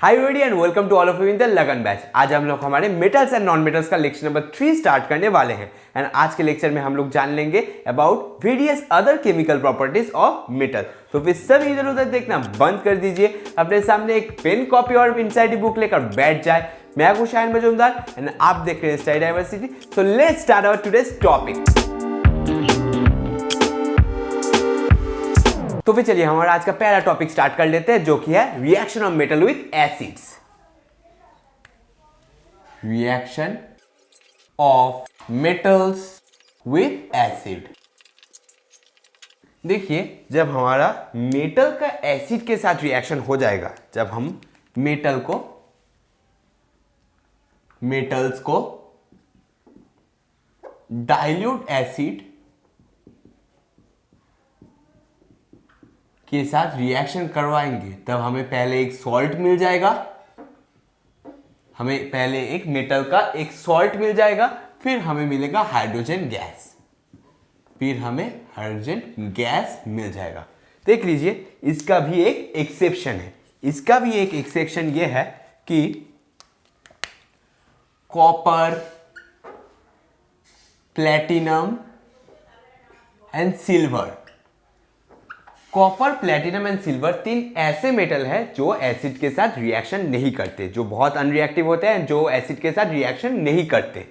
Hi everybody and welcome to all of you in the Lagan batch. आज हम लोग हमारे मेटल्स एंड नॉन मेटल्स का लेक्चर नंबर 3 स्टार्ट करने वाले हैं। एंड आज के लेक्चर में हम लोग जान लेंगे about various other chemical properties of metal. तो फिर सब इधर उधर देखना बंद कर दीजिए, अपने सामने एक पेन कॉपी और इनसाइड बुक लेकर बैठ जाए। मैं हूं शाहिन मजूमदार एंड आप देख रहे हैं study diversity. So let's start our today's topic. तो फिर चलिए हमारा आज का पहला टॉपिक स्टार्ट कर लेते हैं, जो कि है reaction of metal with acids. Reaction of metals with acid. देखिए, जब हमारा मेटल का एसिड के साथ रिएक्शन हो जाएगा, जब हम मेटल्स को डाइल्यूट एसिड के साथ रिएक्शन करवाएंगे, तब हमें पहले एक सॉल्ट मिल जाएगा, हमें पहले एक मेटल का एक सॉल्ट मिल जाएगा, फिर हमें मिलेगा हाइड्रोजन गैस, फिर हमें हाइड्रोजन गैस मिल जाएगा। देख लीजिए, इसका भी एक एक्सेप्शन है। इसका भी एक एक्सेप्शन ये है कि copper, platinum and silver. Copper, platinum and silver तीन ऐसे मेटल है जो एसिड के साथ रिएक्शन नहीं करते, जो बहुत अनरिएक्टिव होते हैं, जो एसिड के साथ रिएक्शन नहीं करते।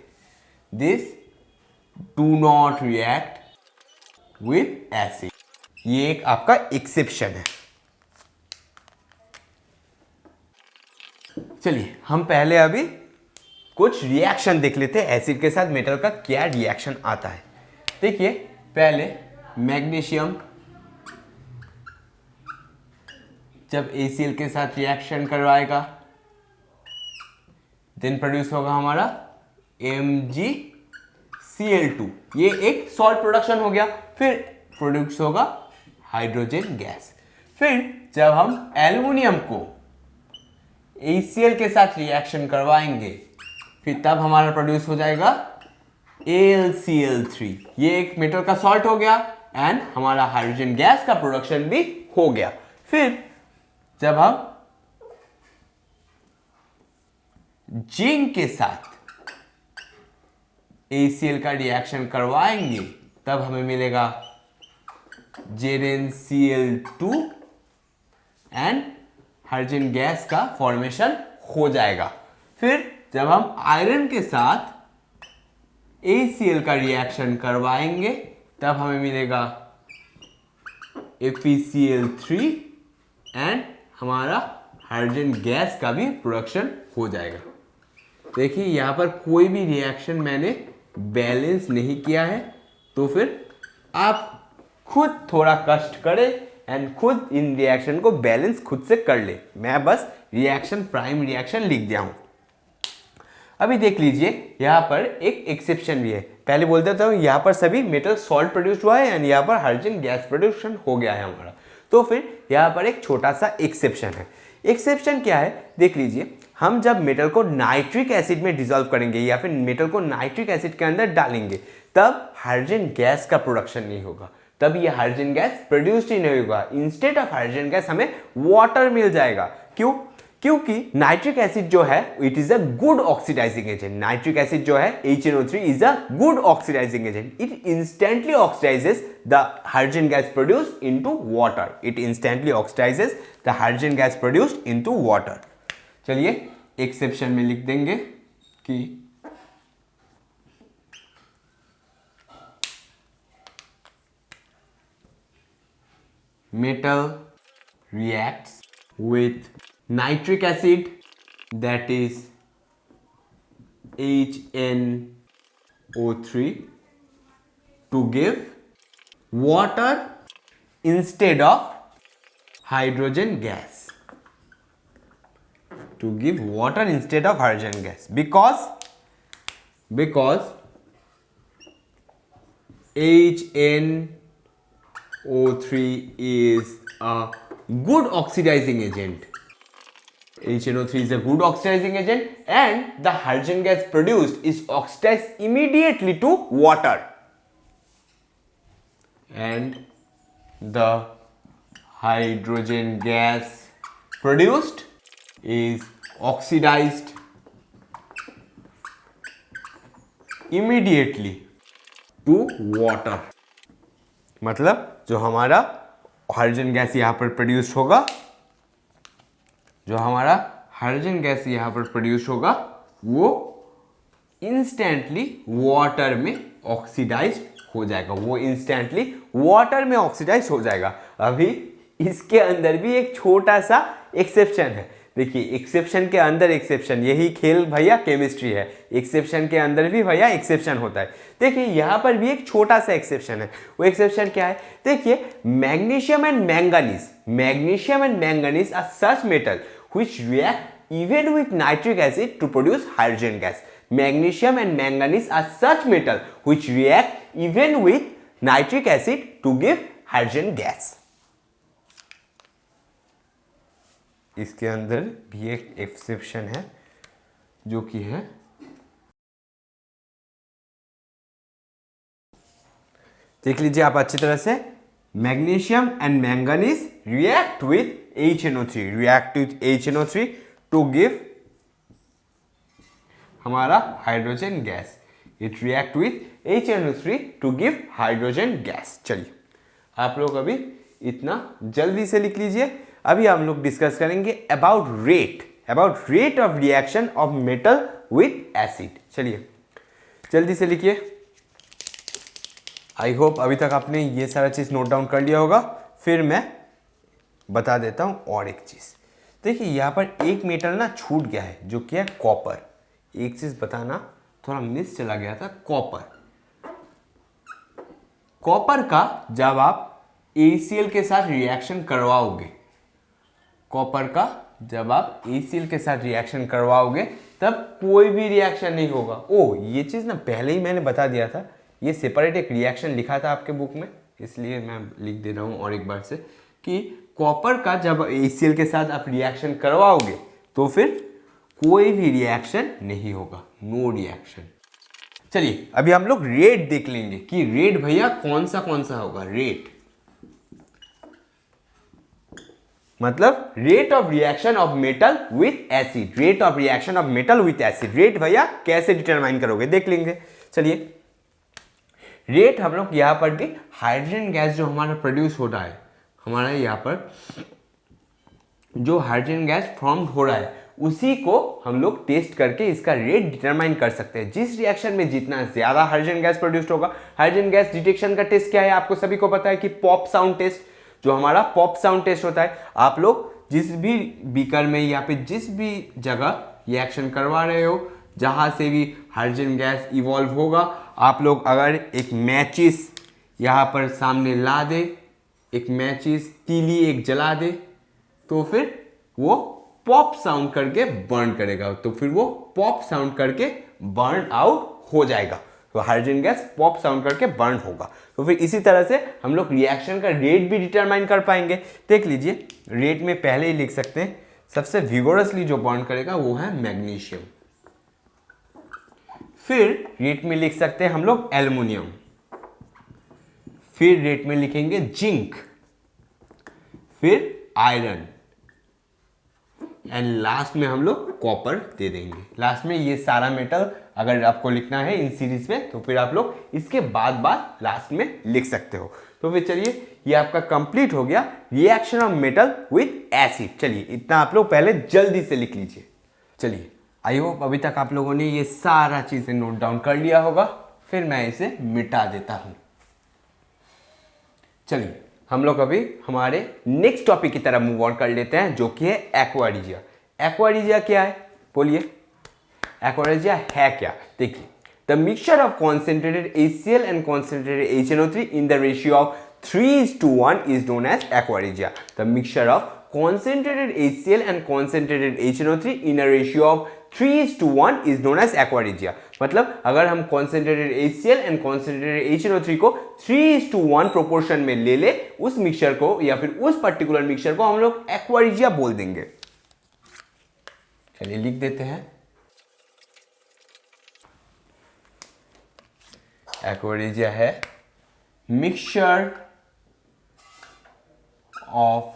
This do not react with acid. ये एक आपका एक्सेप्शन है। चलिए हम पहले अभी कुछ रिएक्शन देख लेते हैं, एसिड के साथ मेटल का क्या रिएक्शन आता है। देखिए, पहले मैग्नीशियम जब ACl के साथ रिएक्शन करवाएगा, देन प्रोड्यूस होगा हमारा MgCl2। ये एक सॉल्ट प्रोडक्शन हो गया। फिर प्रोड्यूस होगा हाइड्रोजन गैस। फिर जब हम एल्युमिनियम को ACl के साथ रिएक्शन करवाएंगे, फिर तब हमारा प्रोड्यूस हो जाएगा AlCl3। ये एक मेटल का सॉल्ट हो गया एंड हमारा हाइड्रोजन गैस का प्रोडक्शन भी हो गया। फिर जब हम जिंक के साथ ACl का रिएक्शन करवाएंगे, तब हमें मिलेगा ZnCl2 एंड हाइड्रोजन गैस का फॉर्मेशन हो जाएगा। फिर जब हम आयरन के साथ ACl का रिएक्शन करवाएंगे, तब हमें मिलेगा FeCl3 एंड हमारा हाइड्रोजन गैस का भी प्रोडक्शन हो जाएगा। देखिए, यहां पर कोई भी रिएक्शन मैंने बैलेंस नहीं किया है, तो फिर आप खुद थोड़ा कष्ट करें एंड खुद इन रिएक्शन को बैलेंस खुद से कर ले। मैं बस रिएक्शन, प्राइम रिएक्शन लिख दिया हूं। अभी देख लीजिए, यहां पर एक एक्सेप्शन भी है। पहले बोल देता हूं, यहां पर सभी मेटल सॉल्ट प्रोड्यूस हुआ है एंड यहां पर हाइड्रोजन गैस प्रोडक्शन हो गया है हमारा। तो फिर यहां पर एक छोटा सा एक्सेप्शन है। एक्सेप्शन क्या है, देख लीजिए, हम जब मेटल को नाइट्रिक एसिड में डिसॉल्व करेंगे या फिर मेटल को नाइट्रिक एसिड के अंदर डालेंगे, तब हाइड्रोजन गैस का प्रोडक्शन नहीं होगा, तब ये हाइड्रोजन गैस प्रोड्यूस ही नहीं होगा। इंस्टेड ऑफ हाइड्रोजन गैस हमें वाटर मिल जाएगा। क्यों? क्योंकि नाइट्रिक एसिड जो है, it is a good oxidizing agent. Nitric acid जो है HNO3 is a good oxidizing agent. It instantly oxidizes the hydrogen gas produced into water. It instantly oxidizes the hydrogen gas produced into water. चलिए exception में लिख देंगे कि metal reacts with nitric acid, that is HNO3, to give water instead of hydrogen gas. To give water instead of hydrogen gas, because HNO3 is a good oxidizing agent. HNO3 is a good oxidizing agent and the hydrogen gas produced is oxidized immediately to water. And the hydrogen gas produced is oxidized immediately to water। मतलब जो हमारा hydrogen gas यहाँ पर produce होगा, जो हमारा hydrogen gas यहाँ पर प्रोड्यूस होगा वो इंस्टेंटली वाटर में ऑक्सीडाइज हो जाएगा, वो इंस्टेंटली वाटर में ऑक्सीडाइज हो जाएगा। अभी इसके अंदर भी एक छोटा सा एक्सेप्शन है। देखिए एक्सेप्शन के अंदर एक्सेप्शन, यही खेल भैया केमिस्ट्री है। एक्सेप्शन के अंदर भी भैया एक्सेप्शन होता है। देखिए यहाँ पर भी एक छोटा सा एक्सेप्शन है। वो एक्सेप्शन क्या है? देखिए magnesium and manganese are such metal which react even with nitric acid to produce hydrogen gas। Magnesium and manganese are such metal which react even with nitric acid to give hydrogen gas। इसके अंदर भी एक exception है जो कि है देख लीजिए आप अच्छी तरह से। Magnesium and manganese react with HNO3 to give हमारा hydrogen gas. It react with HNO3 to give hydrogen gas. चलिए आप लोग अभी इतना जल्दी से लिख लीजिए। अभी हम लोग डिस्कस करेंगे about rate of reaction of metal with acid. चलिए जल्दी से लिखिए। आई होप अभी तक आपने ये सारा चीज़ नोट डाउन कर लिया होगा। फिर मैं बता देता हूँ और एक चीज़। देखिए यहाँ पर एक मेटल ना छूट गया है जो कि है कॉपर। एक चीज़ बताना थोड़ा मिस चला गया था, कॉपर का जब आप ACl के साथ रिएक्शन करवाओगे, कॉपर का जब आप ACl के साथ रिएक्शन करवाओगे तब कोई भी रिएक्शन नहीं होगा। ओ ये चीज़ ना पहले ही मैंने बता दिया था, ये सेपरेट एक रिएक्शन लिखा था आपके बुक में, इसलिए मैं लिख दे रहा हूँ और एक बार से कि कॉपर का जब ACl के साथ आप रिएक्शन करवाओगे तो फिर कोई भी रिएक्शन नहीं होगा, नो रिएक्शन। चलिए अभी हम लोग रेट देख लेंगे कि रेट भैया कौन सा होगा। रेट मतलब rate of reaction of metal with acid. Rate of reaction of metal with acid, rate भैया कैसे डिटरमाइन करोगे देख लेंगे। चलिए रेट हम लोग यहां पर भी हाइड्रोजन गैस जो हमारा प्रोड्यूस हो रहा है, हमारा यहाँ पर जो हाइड्रोजन गैस फॉर्म हो रहा है उसी को हम लोग टेस्ट करके इसका रेट डिटरमाइन कर सकते हैं। जिस रिएक्शन में जितना ज्यादा हाइड्रोजन गैस प्रोड्यूस होगा, हाइड्रोजन गैस डिटेक्शन का टेस्ट क्या है आपको सभी को पता है कि पॉप साउंड टेस्ट, जो हमारा पॉप साउंड टेस्ट होता है। आप लोग जिस भी बीकर में या फिर जिस भी जगह रिएक्शन करवा रहे हो, जहां से भी हाइड्रोजन गैस इवॉल्व होगा, आप लोग अगर एक मैचिस यहाँ पर सामने ला दे, एक मैचिस तीली एक जला दे, तो फिर वो पॉप साउंड करके बर्न करेगा, तो फिर वो पॉप साउंड करके बर्न आउट हो जाएगा। तो हाइड्रोजन गैस पॉप साउंड करके बर्न होगा। तो फिर इसी तरह से हम लोग रिएक्शन का रेट भी डिटरमाइन कर पाएंगे। देख लीजिए रेट में पहले ही लिख सकते हैं, सबसे विगोरसली जो बर्न करेगा वो है मैग्नीशियम। फिर रेट में लिख सकते हैं हम लोग एल्युमिनियम। फिर रेट में लिखेंगे जिंक, फिर आयरन, एंड लास्ट में हम लोग कॉपर दे देंगे। लास्ट में ये सारा मेटल अगर आपको लिखना है इन सीरीज में तो फिर आप लोग इसके बाद लास्ट में लिख सकते हो। तो फिर चलिए ये आपका कंप्लीट हो गया reaction of metal with acid. चलिए इतना आप लोग पहले जल्दी से लिख लीजिए। चलिए आई होप अभी तक आप लोगों ने ये सारा चीजें नोट डाउन कर लिया होगा। फिर मैं इसे मिटा देता हूं। चलिए हम लोग अभी हमारे नेक्स्ट टॉपिक की तरफ मूव ऑन कर लेते हैं, जो कि है एक्वा रिजिया। एक्वा रिजिया क्या है बोलिए? एक्वा रिजिया है क्या? देखिए the mixture of concentrated HCl and concentrated HNO3 in the ratio of 3:1 is known as aqua regia. The mixture of concentrated HCl and concentrated HNO3 in a ratio of 3:1 is known as aqua regia। मतलब अगर हम concentrated HCl and concentrated HNO3 को 3:1 proportion में ले ले, उस mixture को या फिर उस पर्टिकुलर मिक्सचर को हम लोग एक्वा रिजिया बोल देंगे। चलिए लिख देते हैं एक्वा रिजिया है mixture of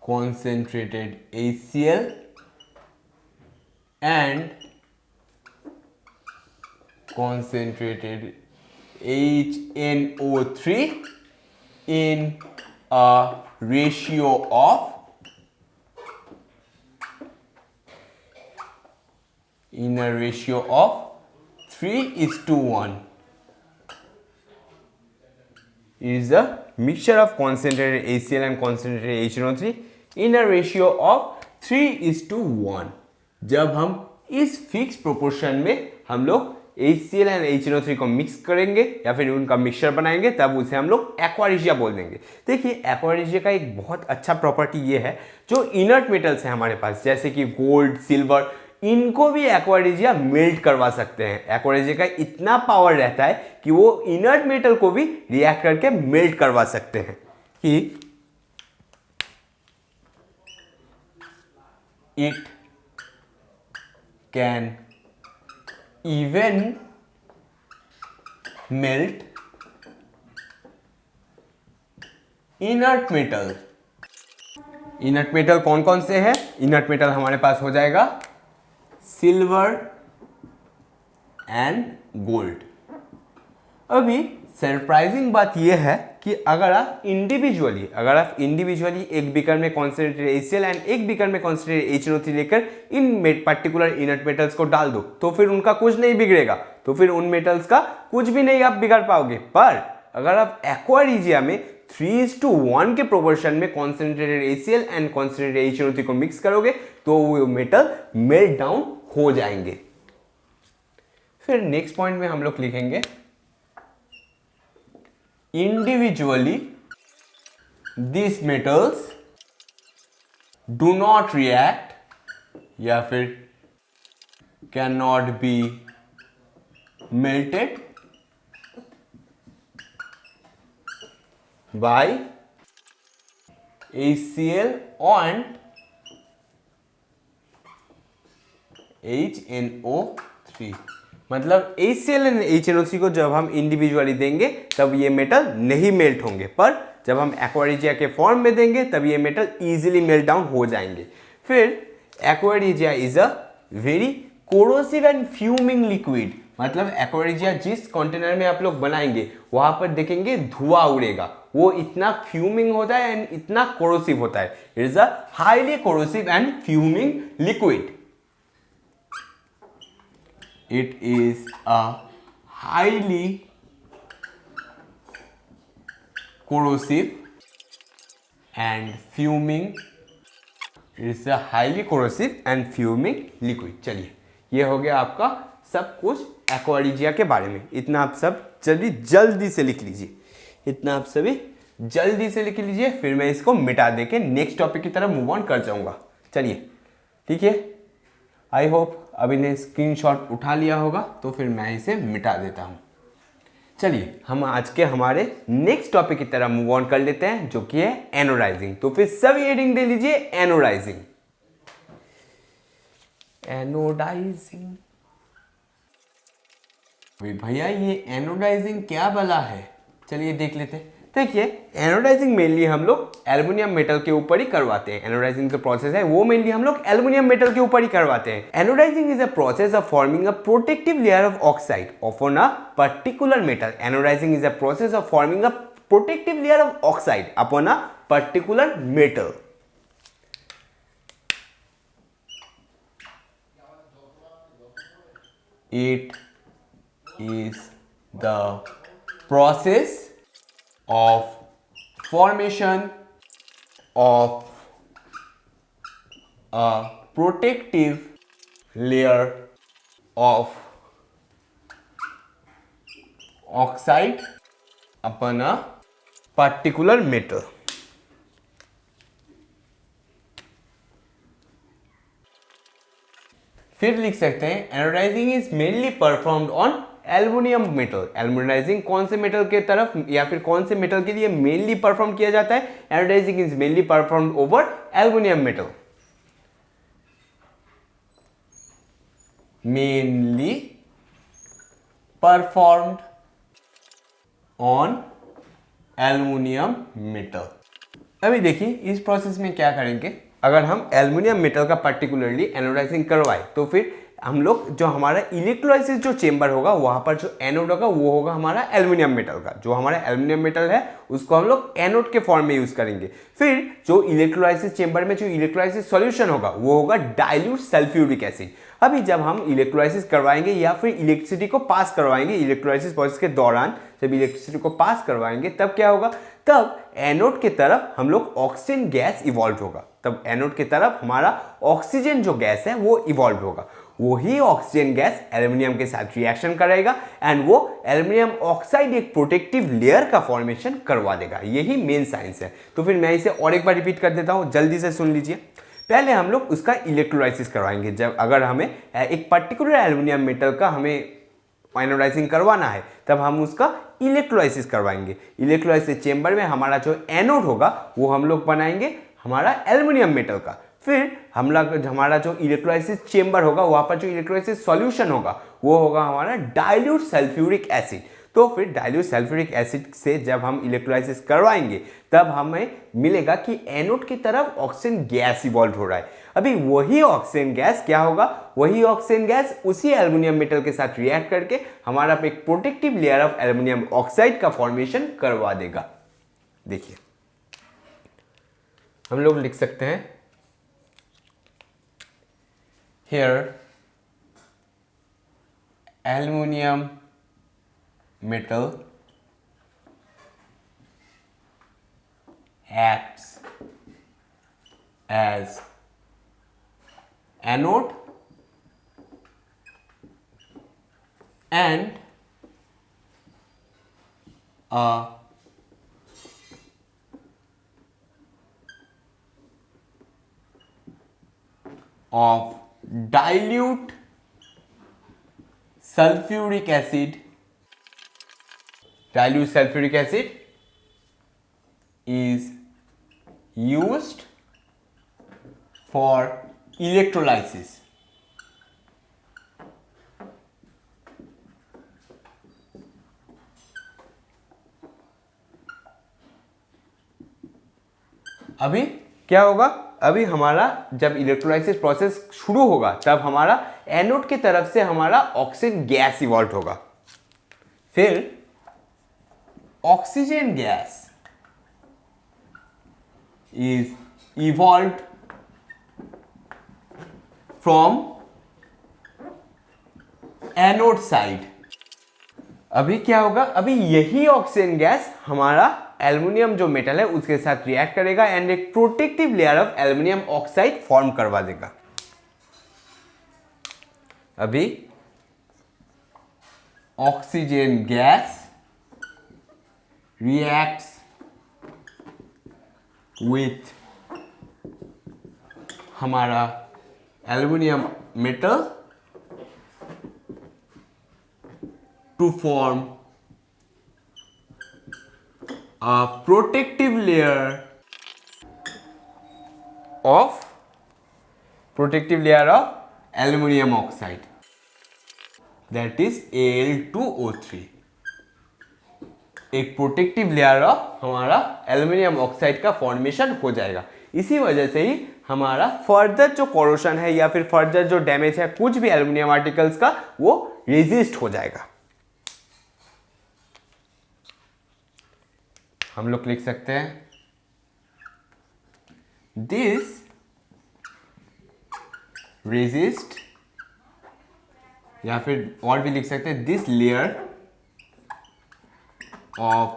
concentrated HCl and concentrated HNO3 in a ratio of 3:1. It is a mixture of concentrated HCl and concentrated HNO3 in a ratio of 3:1. जब हम इस फिक्स प्रोपोर्शन में हम लोग HCl एंड HNO3 को mix करेंगे या फिर उनका मिक्सचर बनाएंगे तब उसे हम लोग एक्वारिजिया बोल देंगे। देखिए एक्वारिजिया का एक बहुत अच्छा प्रॉपर्टी ये है, जो इनर्ट मेटल्स हैं हमारे पास जैसे कि गोल्ड, सिल्वर, इनको भी एक्वारिजिया मेल्ट करवा सकते हैं। एक्वारिजिया का इतना पावर रहता है कि वो इनर्ट मेटल को भी रिएक्ट करके मेल्ट करवा सकते हैं कि it can even melt inert metal. Inert metal कौन कौन से हैं? इनर्ट मेटल हमारे पास हो जाएगा सिल्वर एंड गोल्ड। अभी सरप्राइजिंग बात यह है कि अगर आप इंडिविजुअली एक बीकर में कॉन्सेंट्रेटेड HCl एंड एक बीकर में कॉन्सेंट्रेटेड HNO3 लेकर इन पर्टिकुलर इनर्ट मेटल्स को डाल दो तो फिर उनका कुछ नहीं बिगड़ेगा, तो फिर उन मेटल्स का कुछ भी नहीं आप बिगाड़ पाओगे। पर अगर आप एक्वारिजिया में 3:1 के प्रोपोर्शन में concentrated HCl and concentrated HNO3 को मिक्स करोगे तो वो मेटल मेल्ट डाउन हो जाएंगे। फिर नेक्स्ट पॉइंट में हम लोग लिखेंगे individually these metals do not react या फिर cannot be melted by HCl and HNO3। मतलब HCl एंड HNO3 को जब हम इंडिविजुअली देंगे तब ये मेटल नहीं मेल्ट होंगे, पर जब हम एक्वारिजिया के फॉर्म में देंगे तब ये मेटल इजीली मेल्ट डाउन हो जाएंगे। फिर aqua regia is a very corrosive and fuming liquid. मतलब एक्वारिजिया जिस कंटेनर में आप लोग बनाएंगे वहां पर देखेंगे धुआं उड़ेगा, वो इतना फ्यूमिंग होता है एंड इतना कोरोसिव होता है। It is a highly corrosive and fuming liquid. It is a highly corrosive and fuming. It is a highly corrosive and fuming liquid। चलिए ये हो गया आपका सब कुछ एक्वारिजिया के बारे में। इतना आप सब जल्दी से लिख लीजिए, इतना आप सभी जल्दी से लिख लीजिए, फिर मैं इसको मिटा देके नेक्स्ट टॉपिक की तरफ मूव ऑन कर जाऊंगा। चलिए ठीक है, आई होप अभी ने स्क्रीनशॉट उठा लिया होगा, तो फिर मैं इसे मिटा देता हूं। चलिए हम आज के हमारे नेक्स्ट टॉपिक की तरफ मूव ऑन कर लेते हैं, जो कि है एनोडाइजिंग। तो फिर सभी हेडिंग दे लीजिए एनोडाइजिंग। एनोडाइजिंग भैया ये एनोडाइजिंग क्या भला है? चलिए देख लेते हैं। देखिए एनोडाइजिंग मेनली हम लोग एल्युमिनियम मेटल के ऊपर ही करवाते हैं। एनोडाइजिंग का प्रोसेस है वो मेनली हम लोग एल्युमिनियम मेटल के ऊपर ही करवाते हैं। Anodizing is a process of forming a protective layer of oxide on a particular metal. Anodizing is a process of forming a protective layer of oxide upon a particular metal. It is the process of formation of a protective layer of oxide upon a particular metal। फिर लिख सकते हैं anodizing is mainly performed on aluminium metal. Aluminizing कौन से metal के तरफ या फिर कौन से मेटल के लिए मेनली परफॉर्म किया जाता है? Anodizing is mainly performed over aluminium metal. Mainly performed on aluminium metal. अभी देखिए इस प्रोसेस में क्या करेंगे, अगर हम एल्युमिनियम मेटल का पर्टिकुलरली एनोडाइजिंग करवाए तो फिर हम लोग जो हमारा इलेक्ट्रोलाइसिस जो चेंबर होगा वहां पर जो एनोड होगा वो होगा हमारा एल्युमिनियम मेटल का। जो हमारा एल्युमिनियम मेटल है उसको हम लोग एनोड के फॉर्म में यूज करेंगे। फिर जो इलेक्ट्रोलाइसिस चेंबर में जो इलेक्ट्रोलाइसिस सॉल्यूशन होगा वो होगा डाइल्यूट सल्फ्यूरिक एसिड। अभी जब हम इलेक्ट्रोलाइसिस करवाएंगे या फिर इलेक्ट्रिसिटी को पास करवाएंगे, इलेक्ट्रोलाइसिस प्रोसेस के दौरान जब इलेक्ट्रिसिटी को पास करवाएंगे तब क्या होगा, तब एनोड की तरफ हम लोग ऑक्सीजन गैस इवॉल्व होगा। तब एनोड की तरफ हमारा ऑक्सीजन जो गैस है वो इवॉल्व होगा। वही ऑक्सीजन गैस एल्युमिनियम के साथ रिएक्शन करेगा एंड वो एल्युमिनियम ऑक्साइड एक प्रोटेक्टिव लेयर का फॉर्मेशन करवा देगा। यही मेन साइंस है। तो फिर मैं इसे और एक बार रिपीट कर देता हूं, जल्दी से सुन लीजिए। पहले हम लोग उसका इलेक्ट्रोलाइसिस करवाएंगे। जब अगर हमें एक पर्टिकुलर एल्युमिनियम मेटल का हमें एनोडाइजिंग करवाना है तब हम उसका इलेक्ट्रोलाइसिस करवाएंगे। इलेक्ट्रोलाइसिस चेंबर में हमारा जो एनोड होगा वो हम लोग बनाएंगे हमारा एल्युमिनियम मेटल का। फिर हम लोग हमारा जो इलेक्ट्रोलाइसिस चेंबर होगा वहां पर जो इलेक्ट्रोलाइसिस सॉल्यूशन होगा वो होगा हमारा डाइल्यूट सल्फ्यूरिक एसिड। तो फिर डाइल्यूट सल्फ्यूरिक एसिड से जब हम इलेक्ट्रोलाइसिस करवाएंगे तब हमें मिलेगा कि एनोड की तरफ ऑक्सीजन गैस इवॉल्व हो रहा है। अभी वही ऑक्सीजन गैस क्या होगा, वही ऑक्सीजन गैस उसी एल्युमिनियम मेटल के साथ रिएक्ट करके हमारा एक protective layer of aluminium oxide का फॉर्मेशन करवा देगा। देखिए हम लोग लिख सकते हैं here aluminium metal acts as anode and a of dilute sulfuric acid. Dilute sulfuric acid is used for electrolysis. अभी क्या होगा, अभी हमारा जब इलेक्ट्रोलाइसिस प्रोसेस शुरू होगा तब हमारा एनोड की तरफ से हमारा ऑक्सीजन गैस इवॉल्व होगा। फिर oxygen gas is evolved from anode side. अभी क्या होगा, अभी यही ऑक्सीजन गैस हमारा एल्युमिनियम जो मेटल है उसके साथ रिएक्ट करेगा एंड एक protective layer of aluminium oxide form करवा देगा। अभी ऑक्सीजन गैस reacts with हमारा aluminium metal to form a protective layer of aluminum oxide, that is Al2O3। एक प्रोटेक्टिव लेयर ऑफ हमारा एल्युमिनियम ऑक्साइड का फॉर्मेशन हो जाएगा। इसी वजह से ही हमारा फर्दर जो कोरोशन है या फिर फर्दर जो डैमेज है कुछ भी एल्युमिनियम आर्टिकल्स का वो रेजिस्ट हो जाएगा। हम लोग लिख सकते हैं दिस रेजिस्ट, या फिर और भी लिख सकते हैं this layer of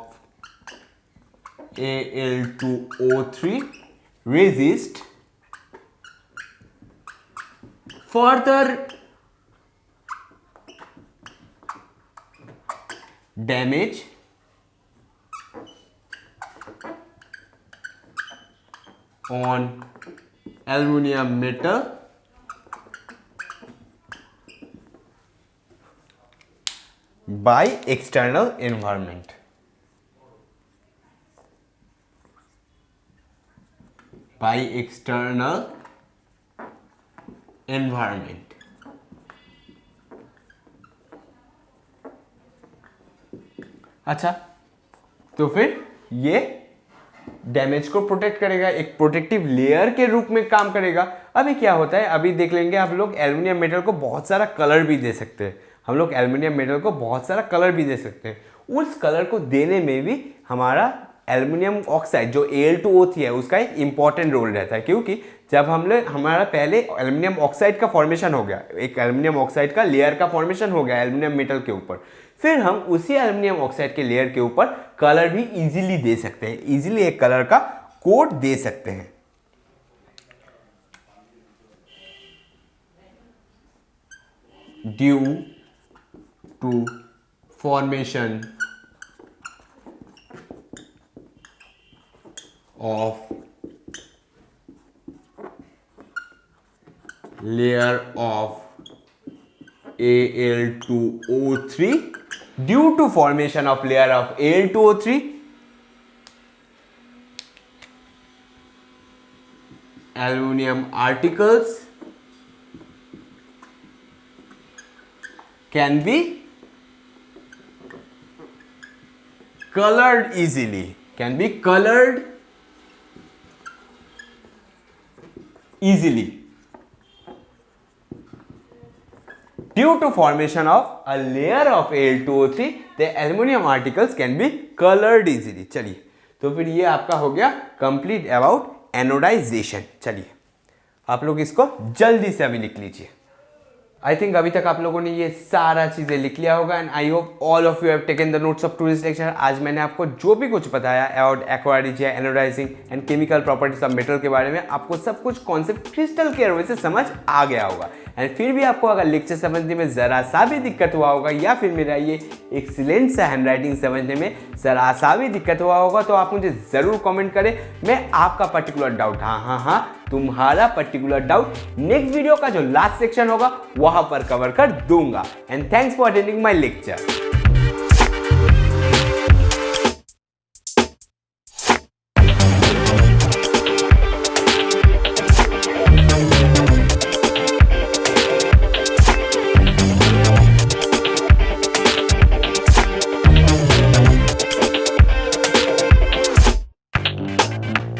Al2O3 resist further damage on aluminum metal by external environment। by external environment। अच्छा, तो फिर ये डैमेज को प्रोटेक्ट करेगा, एक प्रोटेक्टिव लेयर के रूप में काम करेगा। अभी क्या होता है, अभी देख लेंगे, आप लोग एल्युमिनियम मेटल को बहुत सारा कलर भी दे सकते हैं। हम लोग एल्युमिनियम मेटल को बहुत सारा कलर भी दे सकते हैं। उस कलर को देने में भी हमारा एल्युमिनियम ऑक्साइड जो Al2O3 है उसका एक इंपॉर्टेंट रोल रहता है, क्योंकि जब हमारा पहले एल्युमिनियम ऑक्साइड का फॉर्मेशन हो गया, एक एल्युमिनियम ऑक्साइड का लेयर का फॉर्मेशन हो गया एल्युमिनियम मेटल के ऊपर, फिर हम उसी एल्युमिनियम ऑक्साइड के लेयर के ऊपर कलर भी इजीली दे सकते हैं, इजीली एक कलर का कोट दे सकते हैं। Due to formation of layer of Al2O3, due to formation of layer of Al2O3, aluminum particles can be colored easily, can be colored easily due to formation of a layer of Al2O3 the aluminum particles can be colored easily। चलिए, तो फिर ये आपका हो गया complete about anodisation. चलिए आप लोग इसको जल्दी से अभी लिख लीजिए। आई थिंक अभी तक आप लोगों ने ये सारा चीज़ें लिख लिया होगा and I hope all of you have taken the notes of today's lecture. आज मैंने आपको जो भी कुछ बताया about aqua regia, anodizing and chemical properties of metal के बारे में, आपको सब कुछ कॉन्सेप्ट क्रिस्टल क्लियर वे से समझ आ गया होगा। एंड फिर भी आपको अगर लेक्चर समझने में ज़रा सा भी दिक्कत हुआ होगा या फिर मेरा ये एक्सीलेंट सा हैंडराइटिंग समझने में ज़रा सा भी दिक्कत हुआ होगा तो आप मुझे ज़रूर कमेंट करें। मैं आपका पर्टिकुलर डाउट, हाँ तुम्हारा पर्टिकुलर डाउट नेक्स्ट वीडियो का जो लास्ट सेक्शन होगा वहां पर कवर कर दूंगा। And thanks for attending my lecture.